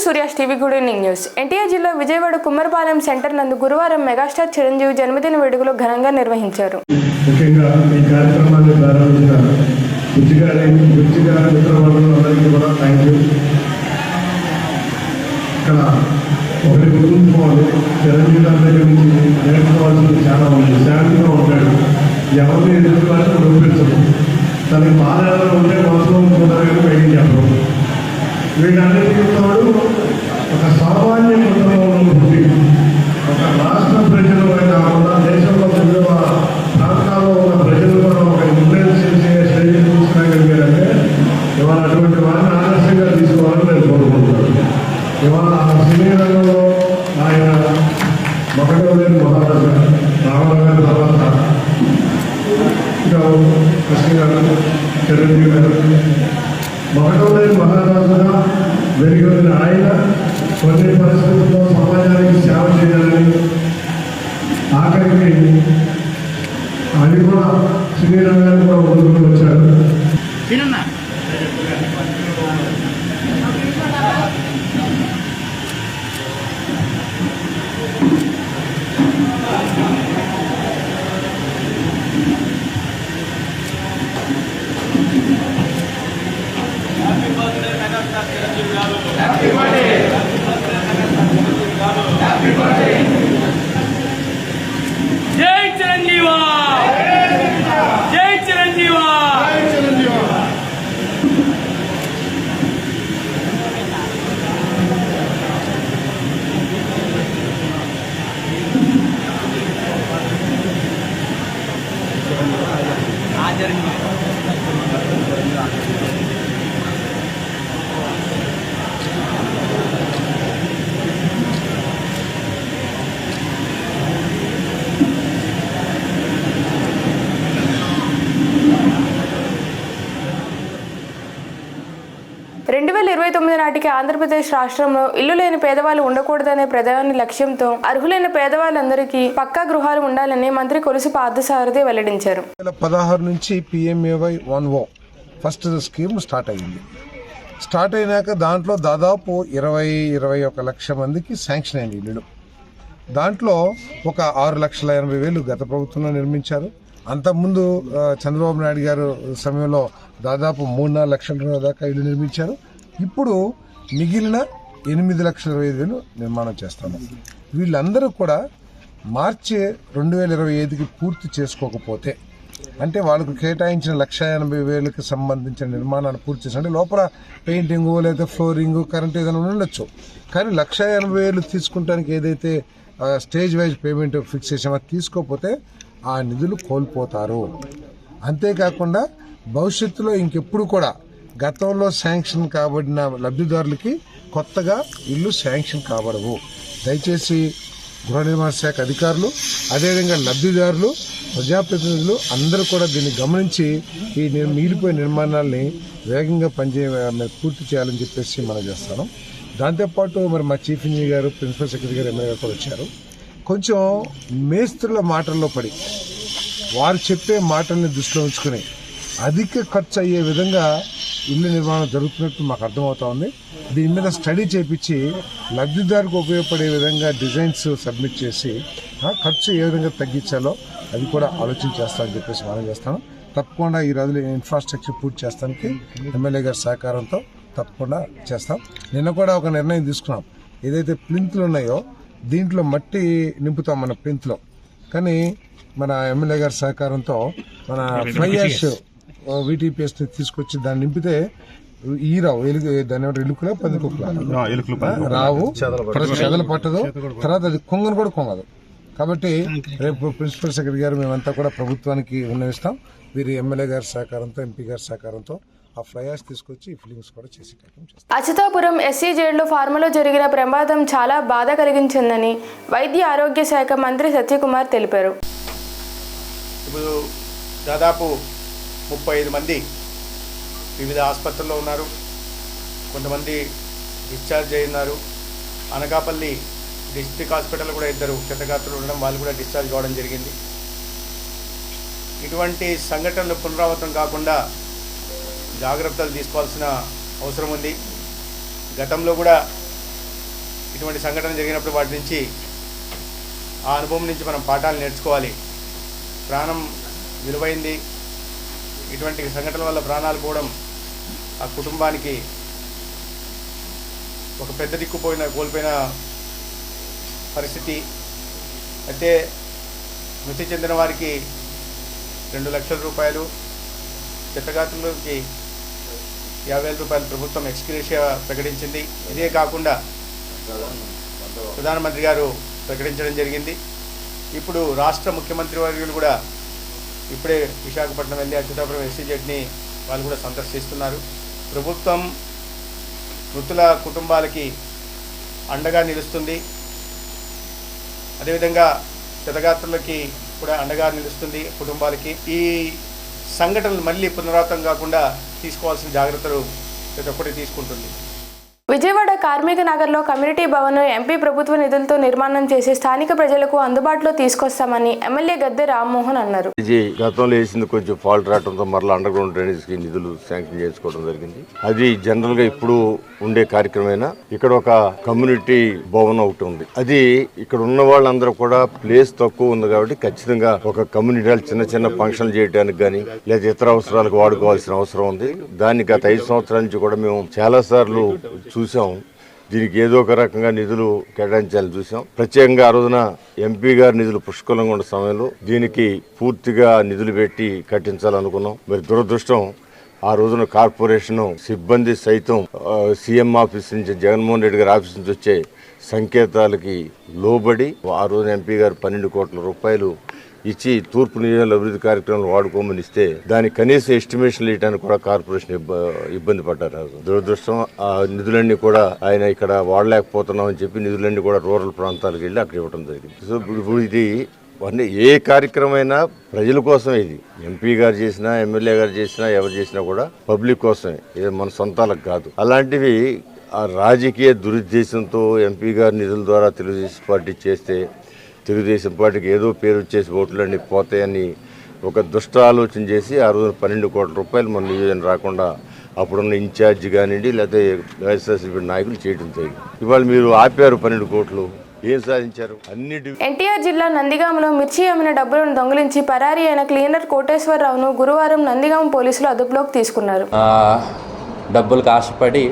Surya's TV good evening news. NTR జిల్లా Vijayawada Kummarapalem centre నందు గురువారం మెగాస్టార్ చిరంజీవి జన్మదిన వేడుకలు ఘనంగా నిర్వహించారు. ముఖ్యంగా ఈ కార్యక్రమాన్ని ప్రారంభించిన మిత్రులందరికీ కూడా థ్యాంక్ యూ. ఇక్కడ ఒకటి గుర్తుంచుకోవాలి, చిరంజీవి గారి దగ్గర నుంచి నేర్చుకోవాల్సింది చాలా ఉంది. శాంతిగా ఉంటాడు, ఎవరిని ఎదుర్కోవాలని చూపించదు. తనకి బాధలో ఉంటే మనసులో ఉంటుందని బయటికి చెప్పడం. వీటన్నిటితో ఒక సామాన్య కుటుంబంలో పుట్టి ఒక రాష్ట్ర ప్రజలు కాకుండా దేశంలో వివిధ ప్రాంతాల్లో ఉన్న ప్రజలు కూడా ఒక ఇన్ఫ్లుయెన్స్ చేసే శైలి తీసుకురాగలిగారంటే ఇవాళ అటువంటి వారిని ఆదర్శంగా తీసుకోవాలని నేను కోరుకుంటున్నాను. ఇవాళ ఆ సినీ రంగంలో ఆయన మకటవలేని మహారాజా రామారావు గారి తర్వాత ఇంకా కృష్ణ గారు, చిరంజీవి గారు మకటవలేని మహారాజుగా వెలుగొందిన ఆయన కొన్ని పరిస్థితుల్లో సమాజానికి సేవ చేయాలని ఆఖరికి అది కూడా సినీ రంగానికి కూడా ముందుకు వచ్చారు. జై చిరంజీవా, జై చిరంజీవా. నాటికి ఆంధ్రప్రదేశ్ రాష్ట్రంలో ఇల్లు లేని పేదవాళ్ళు ఉండకూడదనే ప్రధాన లక్ష్యంతో అర్హులైన పేదవాళ్ళందరికీ పక్కా గృహాలు ఉండాలని మంత్రి కొలుసు పార్థసారథి వెల్లడించారు. 2016 నుంచి PMAY 1O first scheme start అయింది. స్టార్ట్ అయినాక దాంట్లో దాదాపు 21 లక్షల మందికి శాంక్షన్ అయింది ఇల్లులు. దాంట్లో ఒక 6,80,000 గత ప్రభుత్వంలో నిర్మించారు. అంతకుముందు చంద్రబాబు నాయుడు గారు సమయంలో దాదాపు 3-4 లక్షల దాకా ఇల్లు నిర్మించారు. ఇప్పుడు మిగిలిన 8,25,000 నిర్మాణం చేస్తాము. వీళ్ళందరూ కూడా మార్చి 2025కి పూర్తి చేసుకోకపోతే, అంటే వాళ్ళకు కేటాయించిన 1,80,000కి సంబంధించిన నిర్మాణాన్ని పూర్తి చేసి, అంటే లోపల పెయింటింగు లేదా ఫ్లోరింగు కరెంట్ ఏదైనా ఉండొచ్చు, కానీ 1,80,000 తీసుకుంటానికి ఏదైతే స్టేజ్ వైజ్ పేమెంట్ ఫిక్స్ చేసామో తీసుకోకపోతే ఆ నిధులు కోల్పోతారు. అంతేకాకుండా భవిష్యత్తులో ఇంకెప్పుడు కూడా గతంలో శాంక్షన్ కాబడిన లబ్ధిదారులకి కొత్తగా ఇల్లు శాంక్షన్ కాబడవు. దయచేసి గృహ నిర్మాణ శాఖ అధికారులు, అదేవిధంగా లబ్ధిదారులు, ప్రజాప్రతినిధులు అందరూ కూడా దీన్ని గమనించి ఈ మిగిలిపోయిన నిర్మాణాలని వేగంగా పూర్తి చేయాలని చెప్పేసి మనం చేస్తాను. దాంతోపాటు మరి మా చీఫ్ ఇంజనీర్ గారు, ప్రిన్సిపల్ సెక్రటరీ గారు, ఎమ్మెల్యే గారు కూడా వచ్చారు. కొంచెం మేస్త్రుల మాటల్లో పడి వారు చెప్పే మాటల్ని దృష్టిలో ఉంచుకుని అధిక ఖర్చు అయ్యే విధంగా ఇల్లు నిర్మాణం జరుగుతున్నట్టు మాకు అర్థమవుతా ఉంది. దీని మీద స్టడీ చేపించి లబ్ధిదారుకు ఉపయోగపడే విధంగా డిజైన్స్ సబ్మిట్ చేసి ఖర్చు ఏ విధంగా తగ్గించాలో అది కూడా ఆలోచన చేస్తామని చెప్పేసి మనం చేస్తాను. తప్పకుండా ఈ రోజులో ఇన్ఫ్రాస్ట్రక్చర్ పూర్తి చేస్తానికి ఎమ్మెల్యే గారి సహకారంతో తప్పకుండా చేస్తాం. నిన్న కూడా ఒక నిర్ణయం తీసుకున్నాం. ఏదైతే ప్లింత్లు ఉన్నాయో దీంట్లో మట్టి నింపుతాం మన ప్లింత్లో, కానీ మన ఎమ్మెల్యే గారి సహకారంతో మన ఫ్లై యాష్ VTPS తీసుకొచ్చి దాన్ని నింపితే ఈ రావు దాని ఎలుకలో 10 కుక్కలు రావు, చెదలు పట్టదు, తర్వాత అది కొంగను కూడా కొంగదు. కాబట్టి రేపు ప్రిన్సిపల్ సెక్రటరీ గారు మేమంతా కూడా ప్రభుత్వానికి విన్నవిస్తాం. వీరి ఎమ్మెల్యే గారి సహకారంతో, MP గారి సహకారంతో ఆ ఫ్లైయాస్ తీసుకొచ్చి ఫిలింగ్స్ కూడా చేసి అచ్యుతాపురం SC జైలులో ఫార్మలో జరిగిన ప్రమాదం చాలా బాధ కలిగించిందని వైద్య ఆరోగ్య శాఖ మంత్రి సత్యకుమార్ తెలిపారు. ఇప్పుడు దాదాపు 35 మంది వివిధ ఆసుపత్రుల్లో ఉన్నారు. కొంతమంది డిశ్చార్జ్ అయినారు. అనకాపల్లి డిస్ట్రిక్ట్ హాస్పిటల్ కూడా 2 క్షతగాత్రులు ఉండడం, వాళ్ళు కూడా డిశ్చార్జ్ కావడం జరిగింది. ఇటువంటి సంఘటనలు పునరావృతం కాకుండా జాగ్రత్తలు తీసుకోవాల్సిన అవసరం ఉంది. గతంలో కూడా ఇటువంటి సంఘటన జరిగినప్పుడు వాటి నుంచి ఆ అనుభవం నుంచి మనం పాఠాలు నేర్చుకోవాలి. ప్రాణం విలువైంది. ఇటువంటి సంఘటనల వల్ల ప్రాణాలు పోవడం ఆ కుటుంబానికి ఒక పెద్ద దిక్కు కోల్పోయిన పరిస్థితి. అయితే మృతి చెందిన వారికి 2 లక్షల రూపాయలు, క్షతగాత్రులకి 50,000 రూపాయలు ప్రభుత్వం ఎక్స్గ్రేషియా ప్రకటించింది. ఇదే కాకుండా ప్రధానమంత్రి గారు ప్రకటించడం జరిగింది. ఇప్పుడు రాష్ట్ర ముఖ్యమంత్రి వర్యులు కూడా ఇప్పుడే విశాఖపట్నం వెళ్ళి అచ్యుతాపురం ఎస్సీజెడ్ని వాళ్ళు కూడా సందర్శిస్తున్నారు. ప్రభుత్వం మృతుల కుటుంబాలకి అండగా నిలుస్తుంది. అదేవిధంగా క్షతగాత్రులకి కూడా అండగా నిలుస్తుంది కుటుంబాలకి. ఈ సంఘటనలు మళ్ళీ పునరావృతం కాకుండా తీసుకోవాల్సిన జాగ్రత్తలు ప్రతి ఒక్కటి తీసుకుంటుంది. విజయవాడ కార్మిక నగర్లో కమ్యూనిటీ భవన్ ఎంపీ ప్రభుత్వ నిధులతో నిర్మాణం చేసి స్థానిక ప్రజలకు అందుబాటులో తీసుకొస్తామని ఎమ్మెల్యే గద్దె రామ్మోహన్ అన్నారు. ఇది గతంలో వేసింది కొంచెం ఫాల్ట్ రావడంతో మరలా అండర్ గ్రౌండ్ డ్రైనేజ్ కి నిధులు శాంక్షన్ చేసుకోవడం జరిగింది. అది జనరల్ గా ఇప్పుడు ఉండే కార్యక్రమమైనా ఇక్కడ ఒక కమ్యూనిటీ భవన్ ఒకటి ఉంది. అది ఇక్కడ ఉన్న వాళ్ళందరూ కూడా ప్లేస్ తక్కువ ఉంది కాబట్టి ఖచ్చితంగా ఒక కమ్యూనిటీ చిన్న చిన్న ఫంక్షన్లు చేయడానికి కానీ లేదా ఇతర అవసరాలకు వాడుకోవాల్సిన అవసరం ఉంది. దాన్ని గత 5 సంవత్సరాల నుంచి కూడా మేము చాలా సార్లు చూసాం. దీనికి ఏదో ఒక రకంగా నిధులు కేటాయించాలని చూసాం. ప్రత్యేకంగా ఆ రోజున ఎంపీ గారి నిధులు పుష్కలంగా ఉన్న సమయంలో దీనికి పూర్తిగా నిధులు పెట్టి కట్టించాలనుకున్నాం. మరి దురదృష్టం ఆ రోజున కార్పొరేషన్ సిబ్బంది సైతం సీఎం ఆఫీస్ నుంచి, జగన్మోహన్ రెడ్డి గారి ఆఫీస్ నుంచి వచ్చే సంకేతాలకి లోబడి ఆ రోజున ఎంపీ గారు 12 కోట్ల రూపాయలు ఇచ్చి తూర్పు నియోజకవర్గ అభివృద్ధి కార్యక్రమాలు వాడుకోమని ఇస్తే దాని కనీస ఎస్టిమేషన్ ఇవ్వడానికి కూడా కార్పొరేషన్ ఇబ్బంది పడ్డారు. దురదృష్టం ఆ నిధులన్నీ కూడా ఆయన ఇక్కడ వాడలేకపోతున్నాం అని చెప్పి నిధులన్నీ కూడా రూరల్ ప్రాంతాలకు వెళ్ళి అక్కడ ఇవ్వడం జరిగింది. సో ఇప్పుడు ఇది ఏ కార్యక్రమమైనా ప్రజల కోసమే. ఇది ఎంపీ గారు చేసినా, ఎమ్మెల్యే గారు చేసినా, ఎవరు చేసినా కూడా పబ్లిక్ కోసమే, ఇది మన సొంతాలకు కాదు. అలాంటివి ఆ రాజకీయ దురుద్దేశంతో ఎంపీ గారి నిధుల ద్వారా తెలుగుదేశం పార్టీ చేస్తే తెలుగుదేశం పార్టీకి ఏదో పేరు వచ్చేసి ఓట్లన్నీ పోతాయని ఒక దుష్ట ఆలోచన చేసి ఆ రోజున 12 కోట్ల రూపాయలు మన నియోజకవర్గం రాకుండా అప్పుడున్న ఇన్ఛార్జి కానివ్వండి లేకపోతే వైఎస్ఆర్సీపీ నాయకులు చేయడం జరిగింది. ఇవాళ మీరు ఆపారు 12 కోట్లు, ఏం సాధించారు? ఎన్టీఆర్ జిల్లా నందిగామలో మిర్చి అమ్మిన డబ్బులను దొంగిలించి పరారీ అయిన క్లీనర్ కోటేశ్వరరావును గురువారం నందిగామ పోలీసులు అదుపులోకి తీసుకున్నారు. డబ్బులకు ఆశపడి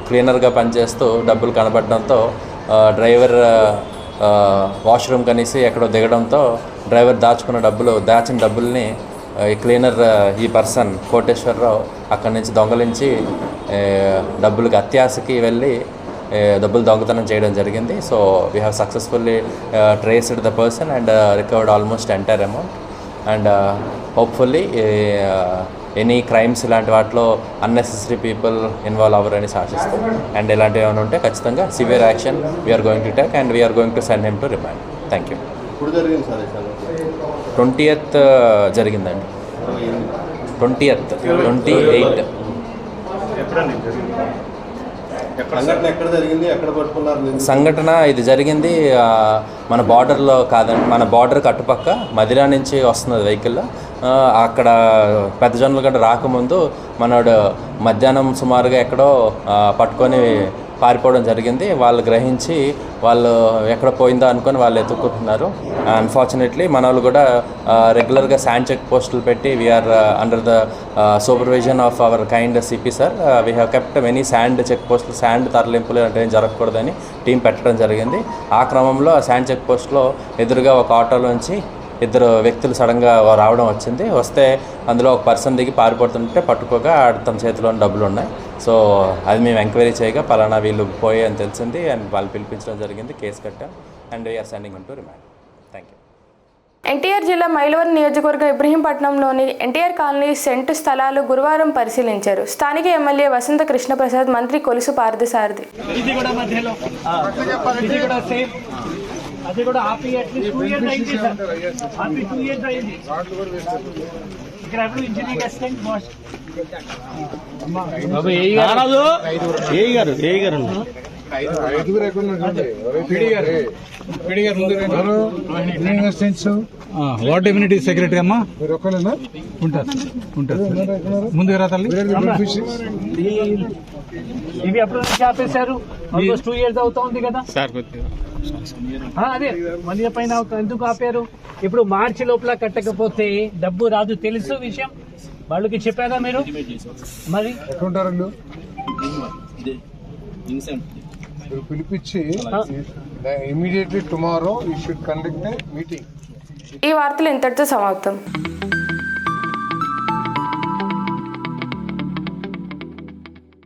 క్లీనర్గా పనిచేస్తూ డబ్బులు కనబడడంతో డ్రైవర్ వాష్రూమ్ కనేసి ఎక్కడో దిగడంతో డ్రైవర్ దాచిన డబ్బుల్ని క్లీనర్ ఈ పర్సన్ కోటేశ్వరరావు అక్కడి నుంచి దొంగలించి డబ్బులకి అత్యాశకి వెళ్ళి డబ్బులు దొంగతనం చేయడం జరిగింది. So we have successfully traced the person and recovered almost entire amount and hopefully any crimes ఇలాంటి వాటిలో అన్నెసెసరీ పీపుల్ ఇన్వాల్వ్ అవ్వరని ఆశిస్తాం. అండ్ ఇలాంటివి ఏమైనా ఉంటే ఖచ్చితంగా severe action we're going to take and we're going to send him to remand. Thank you. 20th జరిగిందండి. 28. సంఘటన ఇది జరిగింది మన బార్డర్లో కాదండి, మన బార్డర్కి అటుపక్క మదిరా నుంచి వస్తున్నది వెహికల్. అక్కడ పెద్ద జొన్నలు గడ్డ రాకముందు మనోడు మధ్యాహ్నం సుమారుగా ఎక్కడో పట్టుకొని పారిపోవడం జరిగింది. వాళ్ళు గ్రహించి వాళ్ళు ఎక్కడ పోయిందో అనుకొని వాళ్ళు ఎత్తుక్కుంటున్నారు. అన్ఫార్చునేట్లీ మన వాళ్ళు కూడా రెగ్యులర్గా శాండ్ చెక్ పోస్టులు పెట్టి we're under the supervision of our kind CP sir we have kept many sand check పోస్టులు, శాండ్ తరలింపులు అంటే ఏం జరగకూడదని టీం పెట్టడం జరిగింది. ఆ క్రమంలో శాండ్ చెక్ పోస్ట్లో ఎదురుగా ఒక ఆటోలోంచి 2 వ్యక్తులు సడన్గా రావడం వచ్చింది. వస్తే అందులో ఒక పర్సన్ దిగి పారిపోతుంటే పట్టుకోగా తన చేతిలో డబ్బులు ఉన్నాయి. సో అది మేము ఎంక్వైరీ చేయగా పలానా వీళ్ళు పోయి అని తెలిసింది అండ్ వాళ్ళు పిలిపించడం జరిగింది. కేసు కట్టాం and we're sending to remand. Thank you. NTR జిల్లా మైలవరం నియోజకవర్గం ఇబ్రహీంపట్నంలోని ఎన్టీఆర్ కాలనీ సెంటు స్థలాలు గురువారం పరిశీలించారు. స్థానిక ఎమ్మెల్యే వసంత కృష్ణప్రసాద్, మంత్రి కొలుసు పార్థసారథి. అది కూడా ఆపి అట్లీస్ట్ 2 years అయింది సార్. ఆపి 2 years అయింది. ఇక్కడ ఎవరు ఇంజనీరింగ్ అసిస్టెంట్ బాబు ఏ గారు ఐదుగురు ఎక్కడ ఉన్నారు? వార్డ్ ఇమ్యూనిటీ సెక్రటరీ అమ్మా మీరు ఒక్కలేనా? ఉంటారు ముందుకు రా తల్లి. ఇవి ఎప్పుడు నుంచి ఆపేశారు? ఆల్మోస్ట్ 2 years అవుతా ఉంది కదా అదే 1 year పైన ఎందుకు ఆపారు? ఇప్పుడు మార్చి లోపల కట్టకపోతే డబ్బు రాదు తెలుసు విషయం, వాళ్ళకి చెప్పారా మీరు? మరి ఎట్లుంటారు వీళ్ళు? మీరు పిలిపించి immediately tomorrow you should conduct A meeting. ఈ వార్తలు ఇంతటితో సమాప్తం.